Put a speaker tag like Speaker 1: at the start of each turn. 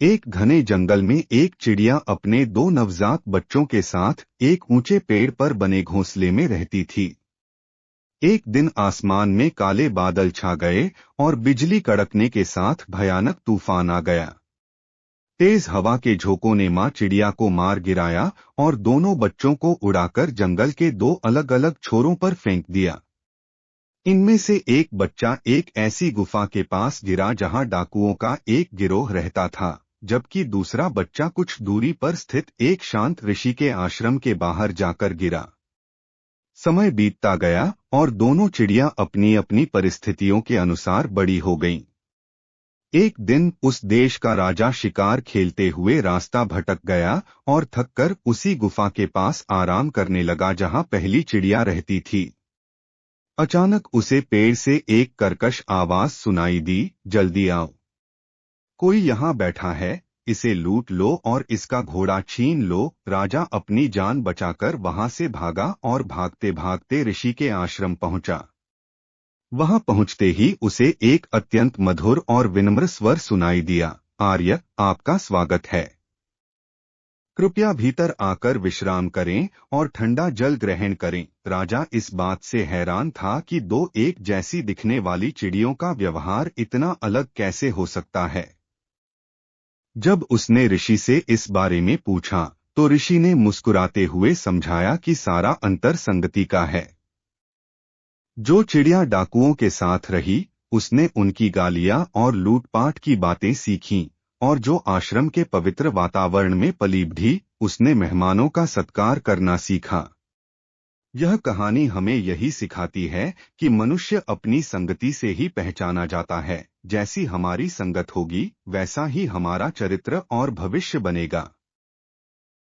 Speaker 1: एक घने जंगल में एक चिड़िया अपने दो नवजात बच्चों के साथ एक ऊंचे पेड़ पर बने घोंसले में रहती थी। एक दिन आसमान में काले बादल छा गए और बिजली कड़कने के साथ भयानक तूफान आ गया। तेज हवा के झोंकों ने मां चिड़िया को मार गिराया और दोनों बच्चों को उड़ाकर जंगल के दो अलग अलग छोरों पर फेंक दिया। इनमें से एक बच्चा एक ऐसी गुफा के पास गिरा जहां डाकुओं का एक गिरोह रहता था, जबकि दूसरा बच्चा कुछ दूरी पर स्थित एक शांत ऋषि के आश्रम के बाहर जाकर गिरा। समय बीतता गया और दोनों चिड़िया अपनी अपनी परिस्थितियों के अनुसार बड़ी हो गईं। एक दिन उस देश का राजा शिकार खेलते हुए रास्ता भटक गया और थककर उसी गुफा के पास आराम करने लगा जहां पहली चिड़िया रहती थी। अचानक उसे पेड़ से एक कर्कश आवाज सुनाई दी, जल्दी आओ, कोई यहाँ बैठा है, इसे लूट लो और इसका घोड़ा छीन लो। राजा अपनी जान बचाकर वहां से भागा और भागते भागते ऋषि के आश्रम पहुंचा। वहां पहुंचते ही उसे एक अत्यंत मधुर और विनम्र स्वर सुनाई दिया, आर्य, आपका स्वागत है। कृपया भीतर आकर विश्राम करें और ठंडा जल ग्रहण करें। राजा इस बात से हैरान था कि दो एक जैसी दिखने वाली चिड़ियों का व्यवहार इतना अलग कैसे हो सकता है। जब उसने ऋषि से इस बारे में पूछा तो ऋषि ने मुस्कुराते हुए समझाया कि सारा अंतर संगति का है। जो चिड़िया डाकुओं के साथ रही, उसने उनकी गालियां और लूटपाट की बातें सीखीं, और जो आश्रम के पवित्र वातावरण में पली बढ़ी, उसने मेहमानों का सत्कार करना सीखा। यह कहानी हमें यही सिखाती है कि मनुष्य अपनी संगति से ही पहचाना जाता है। जैसी हमारी संगत होगी, वैसा ही हमारा चरित्र और भविष्य बनेगा।